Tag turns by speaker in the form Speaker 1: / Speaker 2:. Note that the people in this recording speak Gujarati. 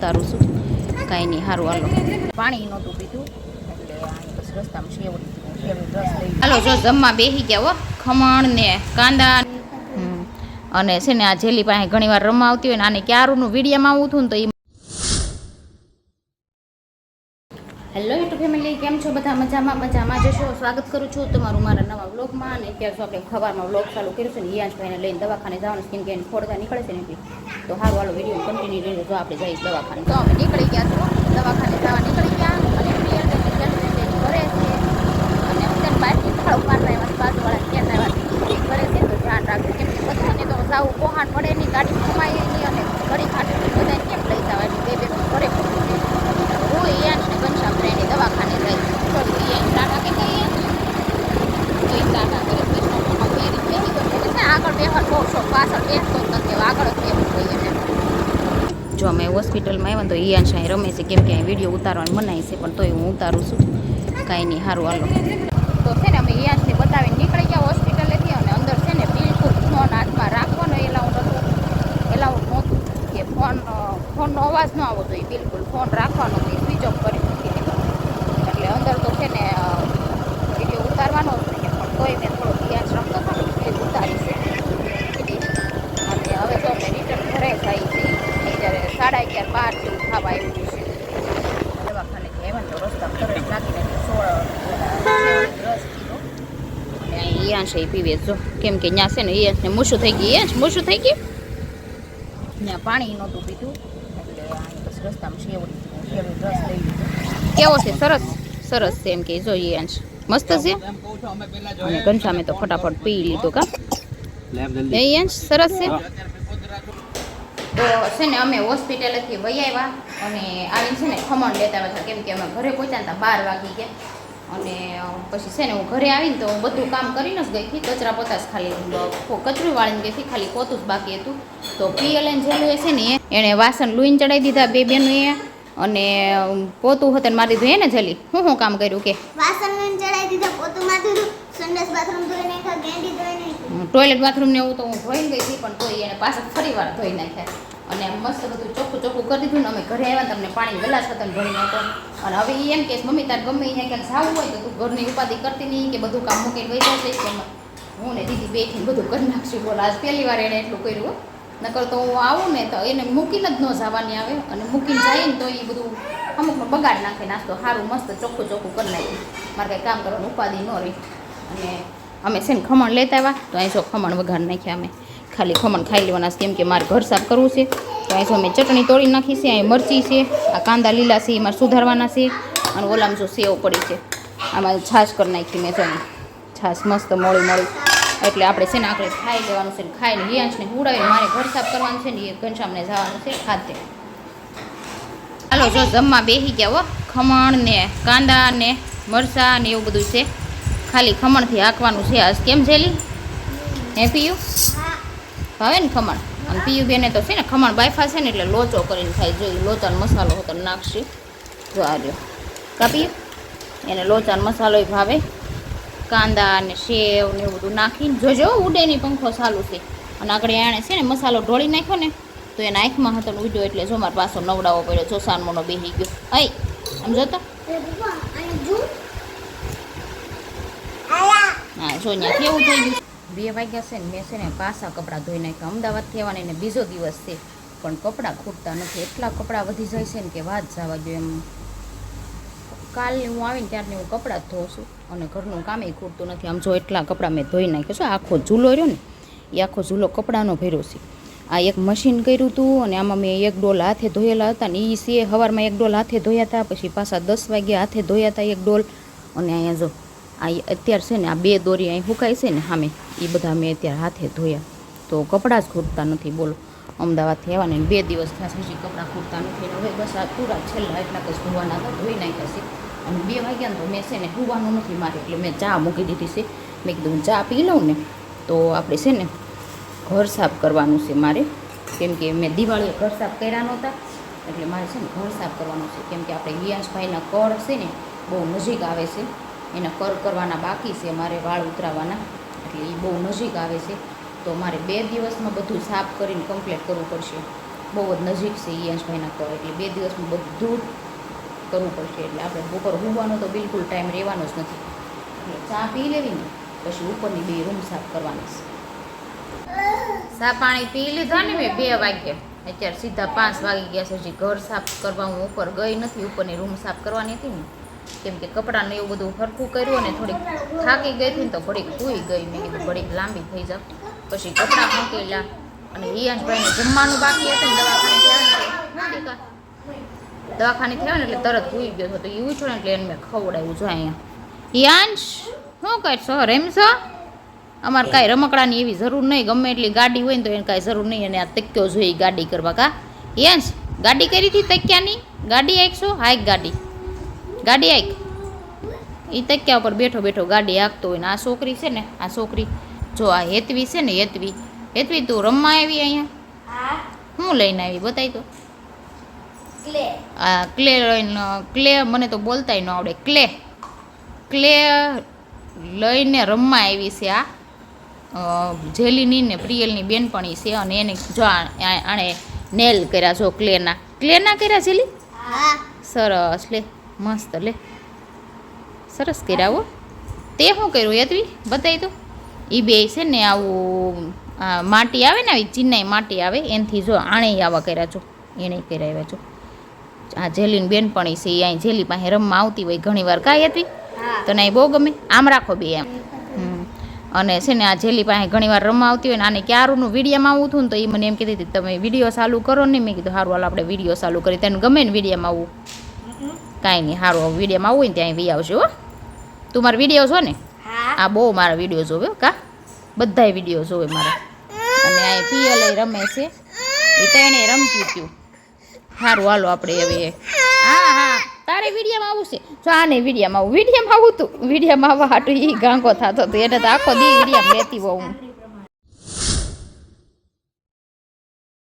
Speaker 1: ઉતારું છું. કાંઈ નહીં, સારું હાલો. પાણી નહોતું પીધું એટલે પછી રસ્તામાં શેવડી રસ લઈ. હાલો જો જમવા બેસી ગયા હો. ખમણ ને કાંદા અને છે ને આ જેલી પાસે ઘણી વાર રમવા આવતી હોય ને આને ક્યારનું વિડીયોમાં આવું હતું ને તો એ. હેલો યુટ્યુબ ફેમિલી, કેમ છો બધા? મજામાં જશો. સ્વાગત કરું છું તમારું મારા નવા વ્લોગમાં. અને અત્યારે જો આપણે ખબરમાં વ્લોગ ચાલુ કર્યું છે ને હિયાંશભાઈને લઈને દવાખાને જવાનું સ્કીન કેન ખોડતા નીકળે છે ને એટલે તો સારું હાલો વિડીયો કન્ટિન્યુ રહેજો. જો આપણે જઈએ દવાખાને. તો અમે નીકળી ગયા છો દવાખાને જવા નીકળી ગયા અને ઘરે છે અને અત્યારે બાકી ખાડું મારતા એમાં બાજુવાળા ક્યાં આવ્યા ઘરે છે તો ધ્યાન રાખજો. કેમ કે બધાને તો જવું પહોંચાડ પડે નહીં, ગાડી કમાય નહીં અને ઘડી ખાટે બધાને કેમ લઈ જવા એટલે બે ઘરે પહોંચે. હું હિયાંશને ઘનશ્યામ ફ્રેન્ડે દવાખાને જઈ થોડું હિયાંશ ટાટા કે કહીએ તો એ ટાટા કરે કૃષ્ણ બેસી તો છે આગળ બેહવા બહુ શોખ, પાછળ બેસતો જ નથી, આગળ જ બેસવું જોઈએ. જો અમે હોસ્પિટલમાં આવ્યા તો હિયાંશ અહીં રમે છે, કેમ કે અહીં વિડીયો ઉતારવાની મનાય છે, પણ તોય હું ઉતારું છું. કાંઈ નહીં, સારું હાલો. તો છે ને અમે હિયાંશને બતાવીને નીકળી ગયા હોસ્પિટલેથી અને અંદર છે ને બિલકુલ ફોન હાથમાં રાખવાનો એલાઉન્ડ હતું, એલાઉન્ડ નહોતું કે ફોનનો અવાજ ન આવવો જોઈએ, બિલકુલ ફોન રાખવાનો હતો, સ્વિચ ઓફ કરી મૂકી દીધો. એટલે અંદર તો છે ને વિડીયો ઉતારવાનો જ નહીં, પણ તોય મેં થોડો હિયાંશ રમતો હતો ને એટલે ઉતારી છે. અને હવે તો અમે રિટર્ન ઘરે થઈ છીએ. અત્યારે 11:30 12 જેવું થવા આવ્યું છે. દવાખાનેથી આવ્યા ને તો રસ્તા તરત લાગીને 16 રસ પીધો અને અહીં હિયાંશ પીવે જો, કેમ કે ત્યાં છે ને હિયાંશને મૂછું થઈ ગયું. હિયાંશ મૂછું થઈ ગયું, ત્યાં પાણી નહોતું પીધું એટલે અહીં પછી રસ્તામાં શેવડી રસ લઈ લીધો. કેવો છે? સરસ સરસ છે એમ કે જો હિયાંશ મસ્ત છે. અને ઘનશ્યામે તો ફટાફટ પી લીધું. કા હિયાંશ સરસ છે. તો છે ને અમે હોસ્પિટલેથી વહી આવ્યા અને આવીને છે ને ખમણ લેતા આવ્યા હતા, કેમ કે અમે ઘરે પહોંચ્યા હતા 12 વાગી ગયા. અને પછી છે ને હું ઘરે આવીને તો બધું કામ કરીને જ ગઈ હતી, કચરા પોતા જ ખાલી કચરું વાળીને ગઈ હતી, ખાલી પોતું જ બાકી હતું. તો પીએલએન જેલું છે ને એણે વાસણ લૂઈને ચડાવી દીધા બે બેનોએ અને પોતું હતું મારી દીધું. એને જલી હું કામ કર્યું કે
Speaker 2: વાસણ લૂઈને ચડાવી દીધા, પોતું મારી દીધું, સંડાસ બાથરૂમ ધોઈ નાખ્યા, ગેંડી ધોઈ નાખી,
Speaker 1: ટોયલેટ બાથરૂમ ને એવું તો હું ધોઈ ગઈ હતી, પણ તોય એને પાછળ ફરી વાર ધોઈ નાખ્યા અને મસ્ત બધું ચોખ્ખું કરી દીધું. ને અમે ઘરે આવ્યા તમને પાણી ગલાસ હતા ને ભરી નાખો. અને હવે એ એમ કે મમ્મી તાર ગમે અહીંયા ક્યાંક જવું હોય તો તું ઘરની ઉપાધિ કરતી નહીં કે બધું કામ મૂકીને વહી જશે કે હું ને દીદી બેઠીને બધું કરી નાખશું. બોલો આજ પહેલી વાર એને એટલું કર્યું. નકર તો હું આવું ને તો એને મૂકીને જ ન જવાની આવે, અને મૂકીને જાય ને તો એ બધું અમુકનો બગાડ નાખે. નાસ્તો સારું મસ્ત ચોખ્ખું કરી નાખ્યું, મારે કંઈ કામ કરવાનું ઉપાધિ ન રહી. અને અમે છે ને ખમણ લેતા આવ્યા તો અહીં જો ખમણ વઘાર નાખ્યા. અમે ખાલી ખમણ ખાઈ લેવાના, કેમ કે મારે ઘર સાફ કરવું છે. તો અહીં જો મેં ચટણી તોડી નાખી છે, અહીં મરચી છે, આ કાંદા લીલા છે એ મારે સુધારવાના છે, અને ઓલામાં જો સેવ પડી છે આમાં છાશ કરી નાખી મેં. જો છાશ મસ્ત મોળી એટલે આપણે છે ને આપણે ખાઈ લેવાનું છે. ખાઈને હિયાંશને ઉડાવીને મારે ઘર સાફ કરવાનું છે ને એ ઘનશ્યામને જવાનું છે ખાતે. હાલો જો જમવા બેસી ગયા હો. ખમણ ને કાંદા ને મરચાં ને એવું બધું છે, ખાલી ખમણથી હાંકવાનું છે આજ. કેમ જેલી હે પીયું? ભાવે ને ખમણ? અને પીયું બેને તો છે ને ખમણ બાફા છે ને એટલે લોચો કરીને ખાઈ જોઈએ. લોચાનો મસાલો હતો નાખશે જો આ રહ્યો કાપીયું, એને લોચાનો મસાલો ભાવે. કાંદા ને સેવ ને એવું બધું નાખીને જોજો ઉડે નહીં, પંખો ચાલુ છે. અને આગળ એણે છે ને મસાલો ઢોળી નાખ્યો ને તો એના આંખમાં હતો ને ઉડ્યો એટલે જો મારે પાછો નવડાવવો પડ્યો. જો સાનમોનો બેસી ગયો. આઈ આમ જોતો હા જો ત્યાં કેવું થઈ ગયું. 2 વાગ્યા છે ને મેં છે ને પાછા કપડાં ધોઈ નાખ્યા. અમદાવાદથી આવવાને એને બીજો દિવસ છે પણ કપડાં ખૂટતા નથી. એટલા કપડાં વધી જાય છે ને કે વાત જવા જોઈએ એમ. કાલે હું આવીને ત્યારની હું કપડાં જ ધોઉં છું અને ઘરનું કામે ખૂટતું નથી. આમ જો એટલા કપડાં મેં ધોઈ નાખ્યો છે. આખો ઝૂલો રહ્યો ને એ આખો ઝૂલો કપડાંનો ભર્યો છે. આ એક મશીન કર્યું હતું અને આમાં મેં 1 ડોલ હાથે ધોયેલા હતા ને એ છે. સવારમાં 1 ડોલ હાથે ધોયા હતા, પછી પાછા 10 વાગ્યા હાથે ધોયા હતા 1 ડોલ. અને અહીંયા જો આ અત્યારે છે ને આ 2 દોરી અહીં સુકાય છે ને સામે એ બધા મેં અત્યારે હાથે ધોયા. તો કપડાં જ ખૂટતા નથી બોલો. અમદાવાદથી આવવાને 2 દિવસ થયા હજી કપડાં ખૂટતા નથી. હવે બસ આ પૂરા છેલ્લા એટલા કંઈ ધોવાના હતા, ધોઈ નાખ્યા છે. અને 2 વાગ્યા તો મેં છે ને સુવાનું નથી મારે એટલે મેં ચા મૂકી દીધી છે. મેં કીધું ચા પી લઉં ને તો આપણે છે ને ઘર સાફ કરવાનું છે મારે, કેમ કે મેં દિવાળીએ ઘર સાફ કર્યા નહોતા એટલે મારે છે ને ઘર સાફ કરવાનું છે. કેમ કે આપણે હિયાંશભાઈના કર છે ને બહુ નજીક આવે છે, એના કર કરવાના બાકી છે મારે, વાળ ઉતરાવવાના, એટલે એ બહુ નજીક આવે છે. તો મારે 2 દિવસમાં બધું સાફ કરીને કમ્પ્લીટ કરવું પડશે. બહુ જ નજીક છે ઈયાંશભાઈના ઘર, એટલે 2 દિવસમાં બધું જ કરવું પડશે. એટલે આપણે બપોર ઊંઘવાનો તો બિલકુલ ટાઈમ રહેવાનો જ નથી. એટલે ચા પી લેવી ને પછી ઉપરની 2 રૂમ સાફ કરવાની છે. ચા પાણી પી લીધા ને મેં 2 વાગ્યે, અત્યારે સીધા 5 વાગી ગયા છે. હજી ઘર સાફ કરવા હું ઉપર ગઈ નથી, ઉપરની રૂમ સાફ કરવાની હતી ને, કેમ કે કપડાને એવું બધું સરખું કર્યું અને થોડીક થાકી ગઈ હતી ને તો ઘડીક સૂઈ ગઈ. મેં કીધું ઘડીક લાંબી થઈ જાવ, પછી કપડાં મૂકેલા. અને ઈયાંશભાઈને જમવાનું બાકી હતું ને દવાખાને થયા ને એટલે તરત સૂઈ ગયો હતો. તો એવું છે ને એટલે એને મેં ખવડાવ્યું છે અહીંયા. ઈયાંશ શું કરશો? રમશો? અમારે કાંઈ રમકડાની એવી જરૂર નહીં, ગમે એટલી ગાડી હોય ને તો એને કાંઈ જરૂર નહીં. અને આ તક્યો જોઈએ ગાડી કરવા. કા ઈયાંશ ગાડી કરી હતી તક્યાની? ગાડી આંકશો? હાઈક ગાડી, ગાડી આંક. એ તક્યા ઉપર બેઠો બેઠો ગાડી હાંકતો હોય ને આ છોકરી છે ને, આ છોકરી જો આ હેતવી છે ને, હેતવી તું રમવા આવી અહીંયા? હું લઈને આવી બતાવી તો. આ ક્લે લઈને, ક્લે મને તો બોલતાય ન આવડે. ક્લે લઈને રમવા આવી છે. આ જેલીની ને પ્રિયલની બેનપણી છે અને એને જો આણે નેલ કર્યા જો ક્લેના કર્યા જેલી. સરસ, લે મસ્ત, લે સરસ કર્યા હો. તે શું કર્યું યતવી બતાવી તો. એ બે છે ને આવું માટી આવે ને, આવી ચિનાઈ માટી આવે એનાથી જો આણે આવા કર્યા છો, એને કર્યા આવ્યા છો. આ જેલીની બેનપણી છે એ અહીં જેલી પાસે રમવા આવતી હોય ઘણી વાર. કાંઈ યતવી તને અહીં બહુ ગમે? આમ રાખો બે એમ. અને છે ને આ જેલી પાસે ઘણી વાર રમવા આવતી હોય ને, આને ક્યારનું વિડીયોમાં આવું હતું ને તો એ મને એમ કહેતી હતી તમે વિડીયો ચાલુ કરો ને. મેં કીધું સારું હાલ આપણે વિડીયો ચાલુ કરી. તને ગમે ને વિડીયોમાં આવવું? કાંઈ નહીં, સારું વિડીયોમાં આવવું હોય ને ત્યાં વી આવશે હો. તું મારા વિડીયો જો ને? આ બહુ મારા વિડીયો જોવે કા, બધાય વિડીયો જોવે મારા. અને આ પીએલ રમે છે, એ તો એને રમતી થયું. સારું હાલો આપણે હવે. હા તારે વિડીયોમાં આવું છે? જો આને વિડીયોમાં આવું તું વિડીયોમાં આવવા હાટું એ ગાંગો થતો હતો. એને તો આખો દી વિડીયોમાં લેતી હોઉં હું.